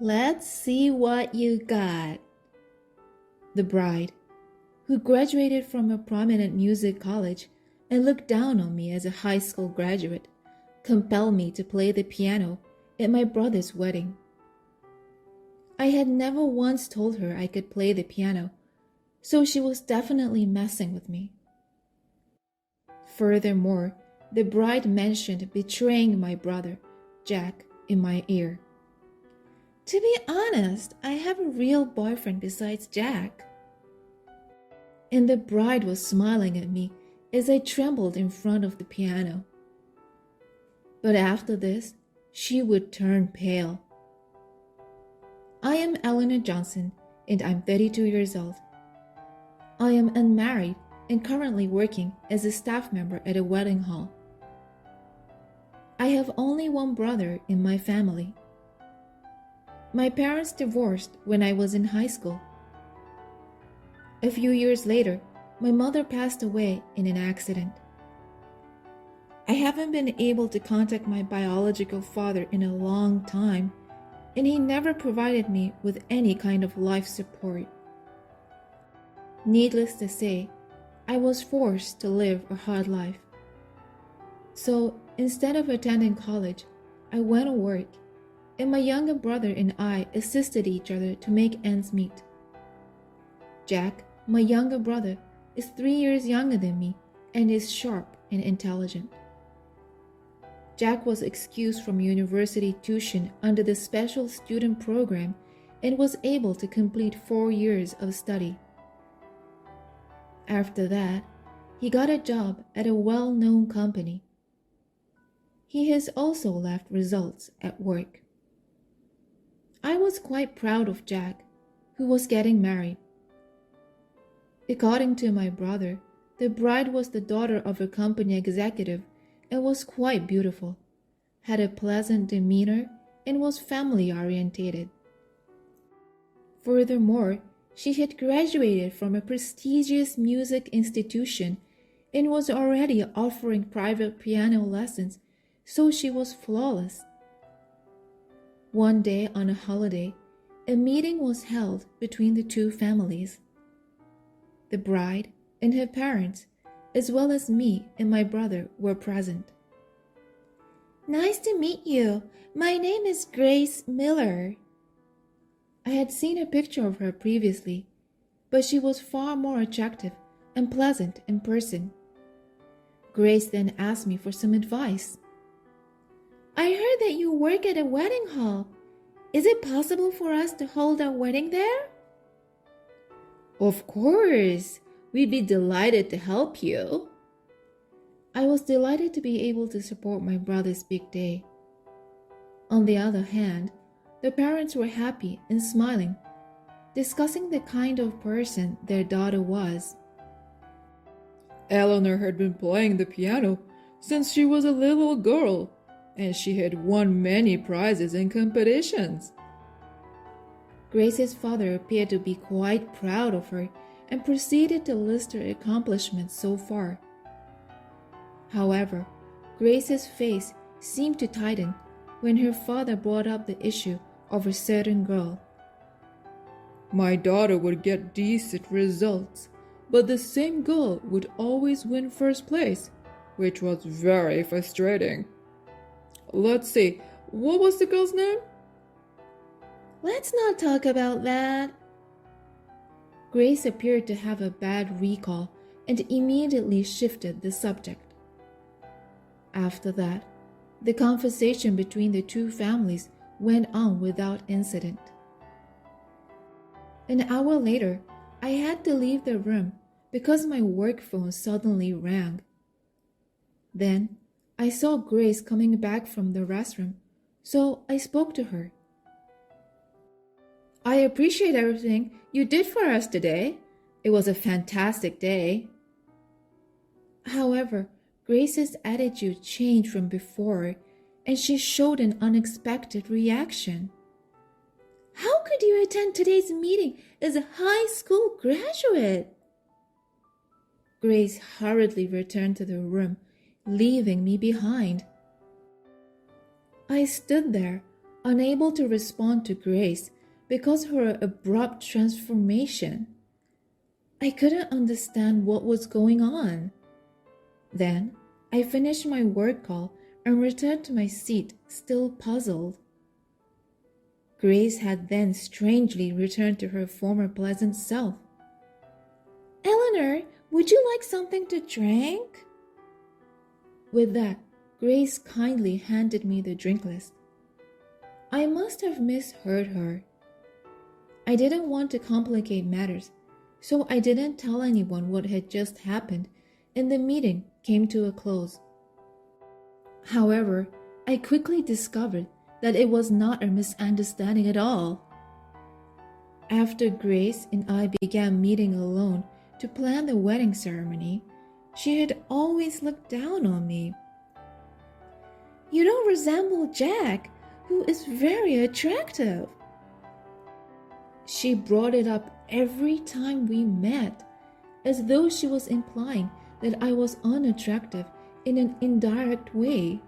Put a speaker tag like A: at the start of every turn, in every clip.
A: Let's see what you got. The bride, who graduated from a prominent music college and looked down on me as a high school graduate, compelled me to play the piano at my brother's wedding. I had never once told her I could play the piano, so she was definitely messing with me. Furthermore, the bride mentioned betraying my brother, Jack, in my ear. To be honest, I have a real boyfriend besides Jack. And the bride was smiling at me as I trembled in front of the piano. But after this, she would turn pale. I am Eleanor Johnson, and I'm 32 years old. I am unmarried and currently working as a staff member at a wedding hall. I have only one brother in my family. My parents divorced when I was in high school. A few years later, my mother passed away in an accident. I haven't been able to contact my biological father in a long time, and he never provided me with any kind of life support. Needless to say, I was forced to live a hard life. So instead of attending college, I went to work, and my younger brother and I assisted each other to make ends meet. Jack, my younger brother, is 3 years younger than me and is sharp and intelligent. Jack was excused from university tuition under the special student program and was able to complete 4 years of study. After that, he got a job at a well-known company. He has also left results at work. I was quite proud of Jack, who was getting married. According to my brother, the bride was the daughter of a company executive and was quite beautiful, had a pleasant demeanor, and was family-orientated. Furthermore, she had graduated from a prestigious music institution and was already offering private piano lessons, so she was flawless. One day on a holiday, a meeting was held between the two families. The bride and her parents, as well as me and my brother, were present. Nice to meet you. My name is Grace Miller. I had seen a picture of her previously, but she was far more attractive and pleasant in person. Grace then asked me for some advice. I heard that you work at a wedding hall. Is it possible for us to hold our wedding there? Of course. We'd be delighted to help you. I was delighted to be able to support my brother's big day. On the other hand, the parents were happy and smiling, discussing the kind of person their daughter was.
B: Eleanor had been playing the piano since she was a little girl, and she had won many prizes in competitions.
A: Grace's father appeared to be quite proud of her and proceeded to list her accomplishments so far. However, Grace's face seemed to tighten when her father brought up the issue of a certain girl.
B: My daughter would get decent results, but the same girl would always win first place, which was very frustrating. Let's see, what was the girl's name?
A: Let's not talk about that. Grace appeared to have a bad recall and immediately shifted the subject. After that, the conversation between the two families went on without incident. An hour later, I had to leave the room because my work phone suddenly rang. Then, I saw Grace coming back from the restroom, so I spoke to her. I appreciate everything you did for us today. It was a fantastic day. However, Grace's attitude changed from before, and she showed an unexpected reaction. How could you attend today's meeting as a high school graduate? Grace hurriedly returned to the room, leaving me behind. I stood there, unable to respond to Grace because of her abrupt transformation. I couldn't understand what was going on. Then, I finished my work call and returned to my seat, still puzzled. Grace had then strangely returned to her former pleasant self. "Eleanor, would you like something to drink?" With that, Grace kindly handed me the drink list. I must have misheard her. I didn't want to complicate matters, so I didn't tell anyone what had just happened, and the meeting came to a close. However, I quickly discovered that it was not a misunderstanding at all. After Grace and I began meeting alone to plan the wedding ceremony, she had always looked down on me. "You don't resemble Jack, who is very attractive." She brought it up every time we met, as though she was implying that I was unattractive in an indirect way.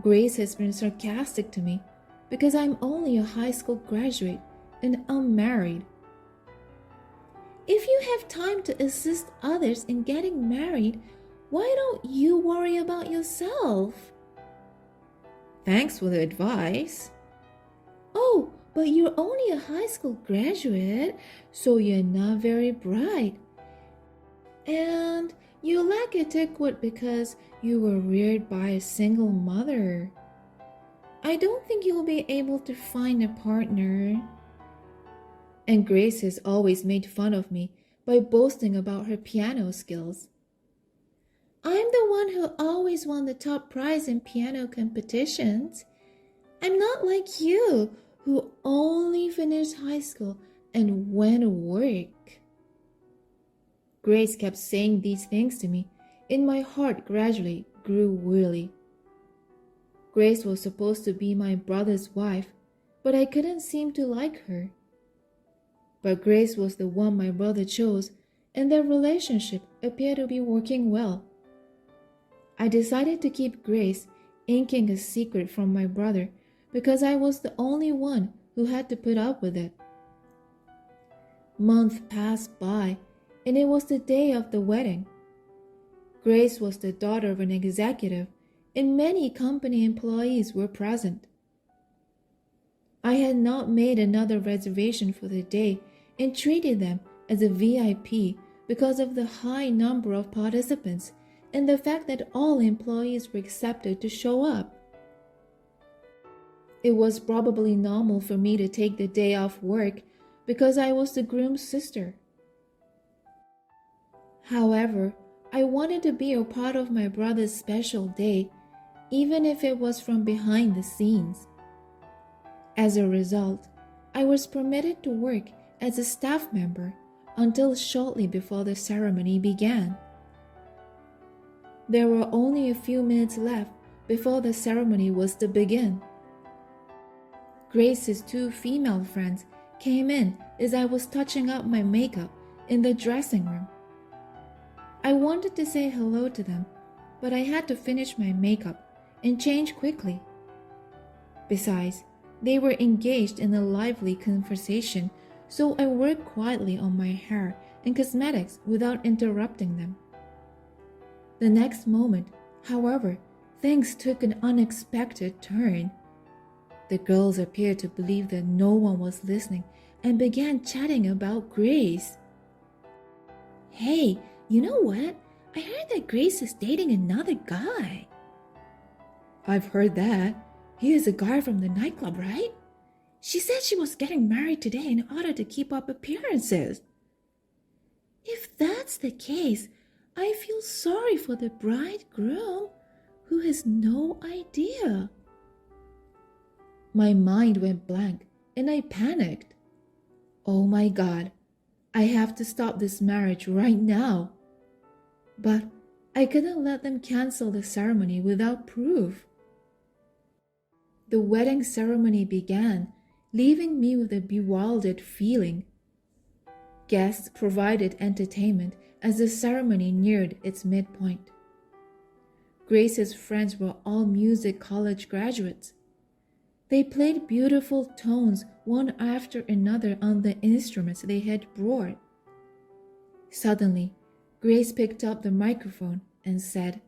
A: Grace has been sarcastic to me because I'm only a high school graduate and unmarried. "If you have time to assist others in getting married, why don't you worry about yourself?" "Thanks for the advice." "Oh, but you're only a high school graduate, so you're not very bright. And you lack etiquette because you were reared by a single mother. I don't think you'll be able to find a partner." And Grace has always made fun of me by boasting about her piano skills. "I'm the one who always won the top prize in piano competitions. I'm not like you, who only finished high school and went to work." Grace kept saying these things to me, and my heart gradually grew weary. Grace was supposed to be my brother's wife, but I couldn't seem to like her. But Grace was the one my brother chose, and their relationship appeared to be working well. I decided to keep Grace inking a secret from my brother because I was the only one who had to put up with it. Months passed by, and it was the day of the wedding. Grace was the daughter of an executive, and many company employees were present. I had not made another reservation for the day and treated them as a VIP because of the high number of participants and the fact that all employees were accepted to show up. It was probably normal for me to take the day off work because I was the groom's sister. However, I wanted to be a part of my brother's special day, even if it was from behind the scenes. As a result, I was permitted to work as a staff member until shortly before the ceremony began. There were only a few minutes left before the ceremony was to begin. Grace's two female friends came in as I was touching up my makeup in the dressing room. I wanted to say hello to them, but I had to finish my makeup and change quickly. Besides, they were engaged in a lively conversation, so I worked quietly on my hair and cosmetics without interrupting them. The next moment, however, things took an unexpected turn. The girls appeared to believe that no one was listening and began chatting about Grace. "Hey, you know what? I heard that Grace is dating another guy." "I've heard that. He is a guy from the nightclub, right? She said she was getting married today in order to keep up appearances." "If that's the case, I feel sorry for the bridegroom, who has no idea." My mind went blank and I panicked. Oh my God, I have to stop this marriage right now. But I couldn't let them cancel the ceremony without proof. The wedding ceremony began, leaving me with a bewildered feeling. Guests provided entertainment as the ceremony neared its midpoint. Grace's friends were all music college graduates. They played beautiful tones one after another on the instruments they had brought. Suddenly, Grace picked up the microphone and said,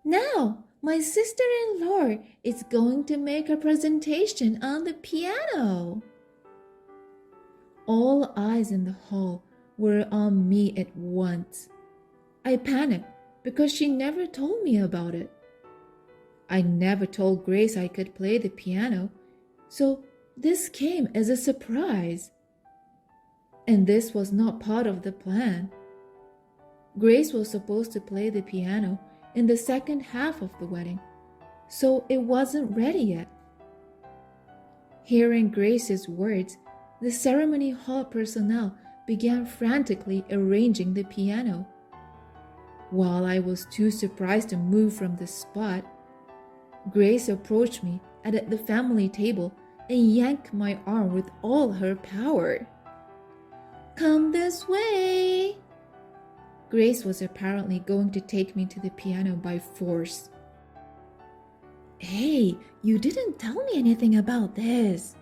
A: "Now, my sister-in-law is going to make a presentation on the piano." All eyes in the hall were on me at once. I panicked because she never told me about it. I never told Grace I could play the piano, so this came as a surprise. And this was not part of the plan. Grace was supposed to play the piano in the second half of the wedding, so it wasn't ready yet. Hearing Grace's words, the ceremony hall personnel began frantically arranging the piano. While I was too surprised to move from the spot, Grace approached me at the family table and yanked my arm with all her power. "Come this way." Grace was apparently going to take me to the piano by force. "Hey, you didn't tell me anything about this."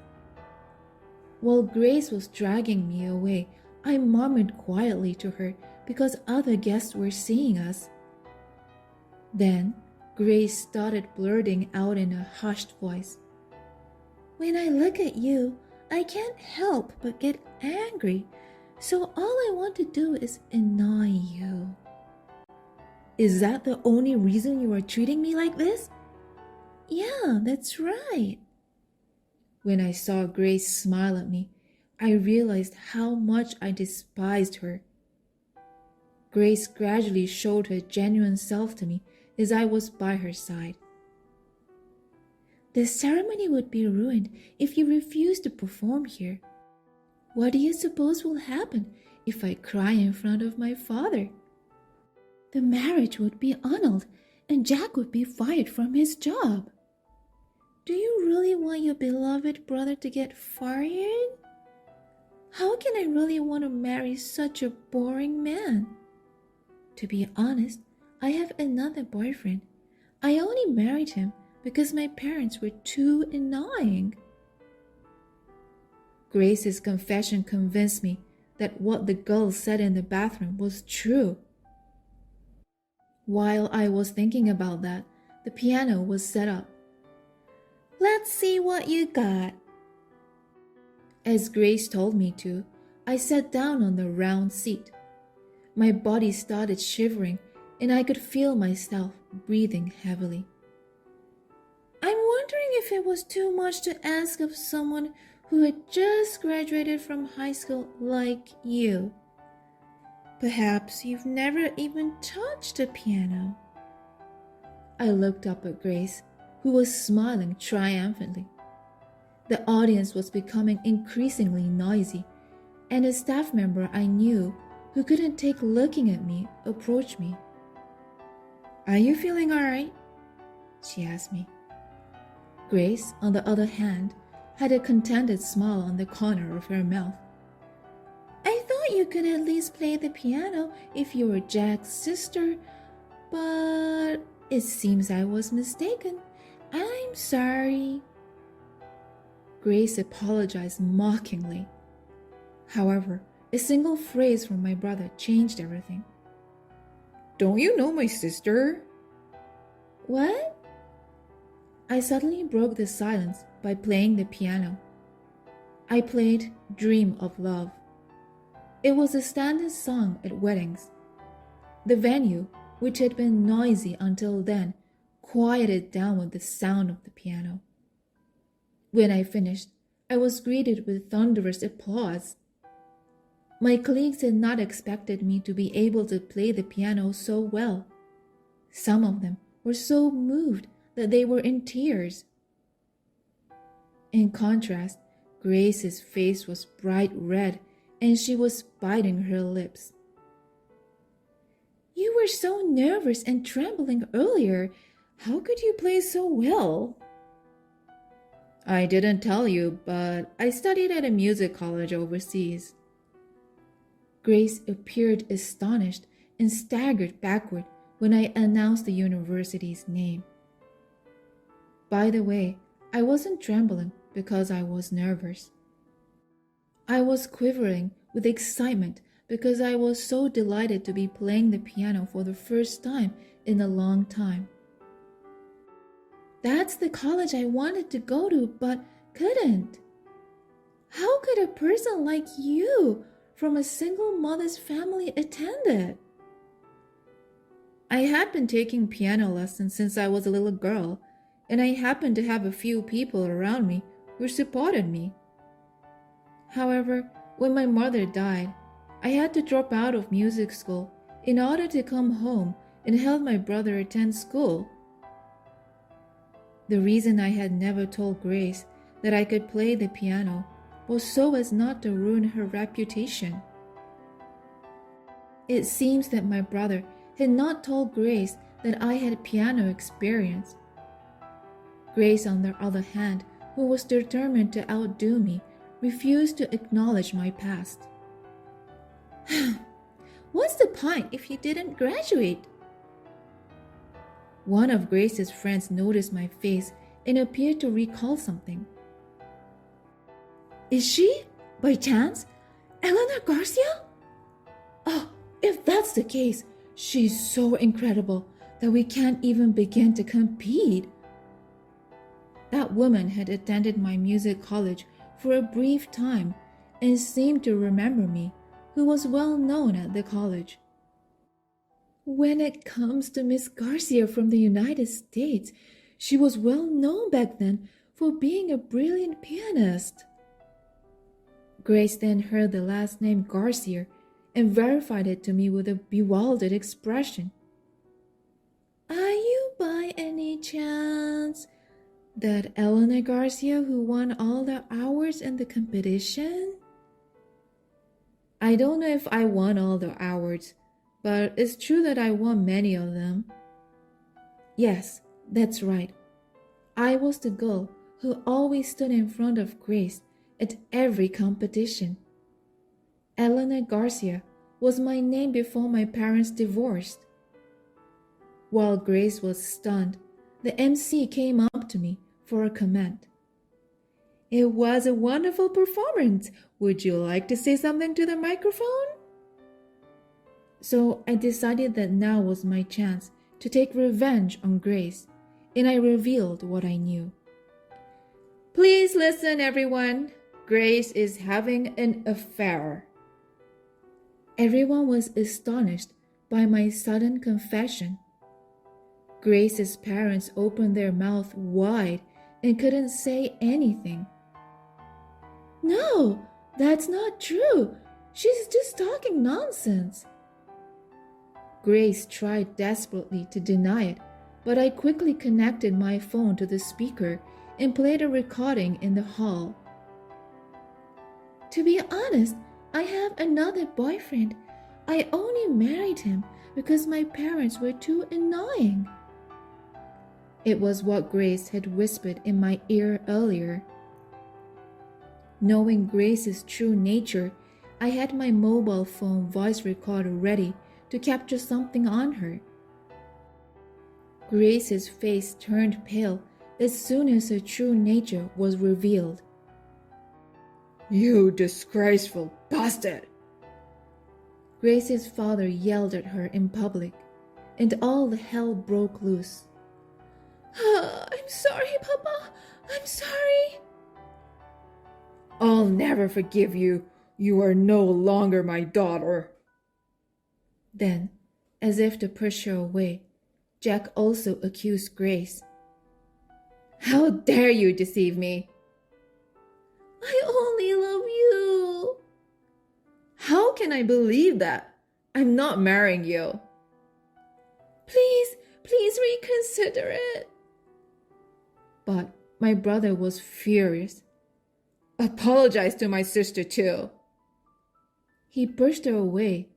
A: While Grace was dragging me away, I murmured quietly to her because other guests were seeing us. Then Grace started blurting out in a hushed voice, "When I look at you, I can't help but get angry, so all I want to do is annoy you." "Is that the only reason you are treating me like this?" "Yeah, that's right." When I saw Grace smile at me, I realized how much I despised her. Grace gradually showed her genuine self to me as I was by her side. "The ceremony would be ruined if you refuse to perform here. What do you suppose will happen if I cry in front of my father? The marriage would be annulled and Jack would be fired from his job. Do you really want your beloved brother to get fired? How can I really want to marry such a boring man? To be honest, I have another boyfriend. I only married him because my parents were too annoying." Grace's confession convinced me that what the girl said in the bathroom was true. While I was thinking about that, the piano was set up. "Let's see what you got." As Grace told me to, I sat down on the round seat. My body started shivering and I could feel myself breathing heavily. "I'm wondering if it was too much to ask of someone who had just graduated from high school like you. Perhaps you've never even touched a piano." I looked up at Grace, who was smiling triumphantly. The audience was becoming increasingly noisy, and a staff member I knew who couldn't take looking at me approached me. "Are you feeling all right?" she asked me. Grace, on the other hand, had a contented smile on the corner of her mouth. "I thought you could at least play the piano if you were Jack's sister, but it seems I was mistaken. I'm sorry." Grace apologized mockingly. However, a single phrase from my brother changed everything. "Don't you know my sister?" "What?" I suddenly broke the silence by playing the piano. I played "Dream of Love." It was a standard song at weddings. The venue, which had been noisy until then, quieted down with the sound of the piano. When I finished, I was greeted with thunderous applause. My colleagues had not expected me to be able to play the piano so well. Some of them were so moved that they were in tears. In contrast, Grace's face was bright red and she was biting her lips. "You were so nervous and trembling earlier. How could you play so well?" "I didn't tell you, but I studied at a music college overseas." Grace appeared astonished and staggered backward when I announced the university's name. By the way, I wasn't trembling because I was nervous. I was quivering with excitement because I was so delighted to be playing the piano for the first time in a long time. That's the college I wanted to go to but couldn't. How could a person like you from a single mother's family attend it? I had been taking piano lessons since I was a little girl, and I happened to have a few people around me who supported me. However, when my mother died, I had to drop out of music school in order to come home and help my brother attend school. The reason I had never told Grace that I could play the piano was so as not to ruin her reputation. It seems that my brother had not told Grace that I had piano experience. Grace, on the other hand, who was determined to outdo me, refused to acknowledge my past. What's the point if you didn't graduate? One of Grace's friends noticed my face and appeared to recall something. Is she, by chance, Eleanor Garcia? Oh, if that's the case, she's so incredible that we can't even begin to compete. That woman had attended my music college for a brief time and seemed to remember me, who was well known at the college. When it comes to Miss Garcia from the United States, she was well known back then for being a brilliant pianist. Grace then heard the last name Garcia and verified it to me with a bewildered expression. Are you by any chance that Eleanor Garcia who won all the awards in the competition? I don't know if I won all the awards, but it's true that I won many of them. Yes, that's right. I was the girl who always stood in front of Grace at every competition. Eleanor Garcia was my name before my parents divorced. While Grace was stunned, the MC came up to me for a comment. It was a wonderful performance. Would you like to say something to the microphone? So I decided that now was my chance to take revenge on Grace, and I revealed what I knew. Please listen, everyone. Grace is having an affair. Everyone was astonished by my sudden confession. Grace's parents opened their mouth wide and couldn't say anything. No, that's not true. She's just talking nonsense. Grace tried desperately to deny it, but I quickly connected my phone to the speaker and played a recording in the hall. To be honest, I have another boyfriend. I only married him because my parents were too annoying. It was what Grace had whispered in my ear earlier. Knowing Grace's true nature, I had my mobile phone voice recorder ready to capture something on her. Grace's face turned pale as soon as her true nature was revealed.
B: You disgraceful bastard!
A: Grace's father yelled at her in public, and all the hell broke loose. I'm sorry, Papa. I'm sorry.
B: I'll never forgive you. You are no longer my daughter.
A: Then, as if to push her away, Jack also accused Grace.
B: How dare you deceive me?
A: I only love you.
B: How can I believe that? I'm not marrying you.
A: Please reconsider it. But my brother was furious.
B: Apologize to my sister too.
A: He pushed her away.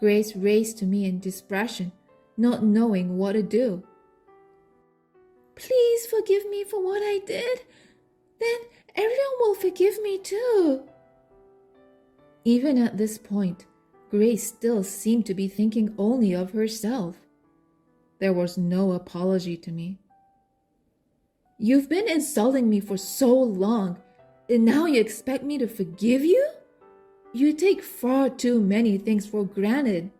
A: Grace raced to me in desperation, not knowing what to do. Please forgive me for what I did. Then everyone will forgive me too. Even at this point, Grace still seemed to be thinking only of herself. There was no apology to me. You've been insulting me for so long, and now you expect me to forgive you? You take far too many things for granted.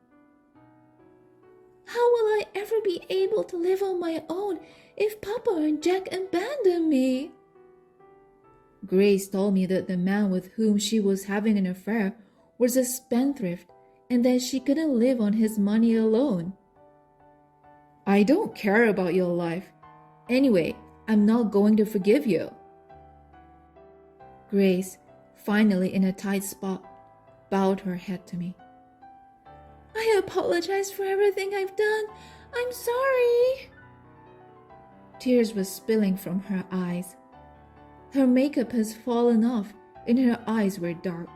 A: How will I ever be able to live on my own if Papa and Jack abandon me? Grace told me that the man with whom she was having an affair was a spendthrift and that she couldn't live on his money alone. I don't care about your life. Anyway, I'm not going to forgive you. Grace, finally in a tight spot, bowed her head to me. I apologize for everything I've done. I'm sorry. Tears were spilling from her eyes. Her makeup has fallen off and her eyes were dark.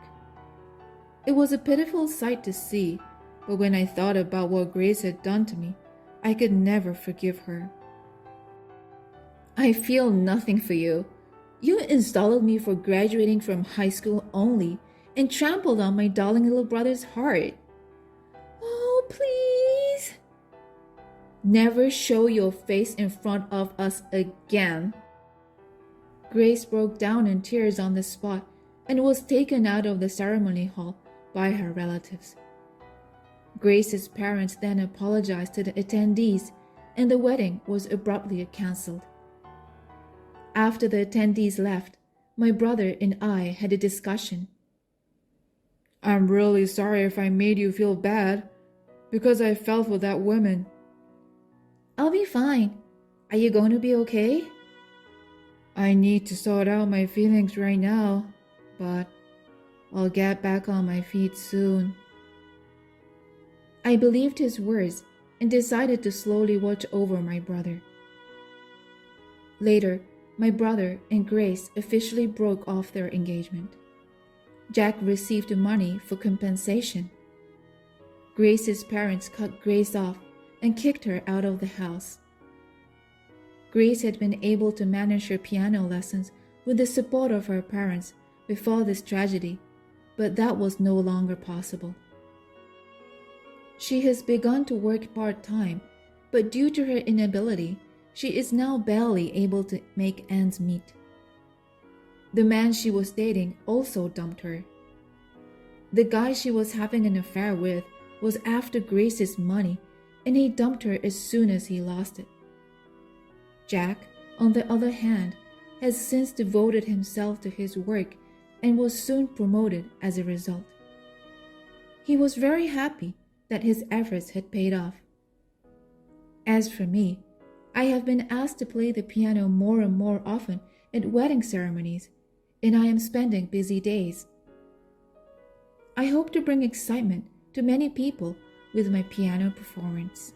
A: It was a pitiful sight to see, but when I thought about what Grace had done to me, I could never forgive her. I feel nothing for you. You insulted me for graduating from high school only and trampled on my darling little brother's heart. Oh, please. Never show your face in front of us again. Grace broke down in tears on the spot and was taken out of the ceremony hall by her relatives. Grace's parents then apologized to the attendees and the wedding was abruptly cancelled. After the attendees left, my brother and I had a discussion.
B: I'm really sorry if I made you feel bad, because I fell for that woman.
A: I'll be fine. Are you going to be okay?
B: I need to sort out my feelings right now, but I'll get back on my feet soon.
A: I believed his words and decided to slowly watch over my brother. Later, my brother and Grace officially broke off their engagement. Jack received money for compensation. Grace's parents cut Grace off and kicked her out of the house. Grace had been able to manage her piano lessons with the support of her parents before this tragedy, but that was no longer possible. She has begun to work part-time, but due to her inability, she is now barely able to make ends meet. The man she was dating also dumped her. The guy she was having an affair with was after Grace's money, and he dumped her as soon as he lost it. Jack, on the other hand, has since devoted himself to his work and was soon promoted as a result. He was very happy that his efforts had paid off. As for me, I have been asked to play the piano more and more often at wedding ceremonies, and I am spending busy days. I hope to bring excitement to many people with my piano performance.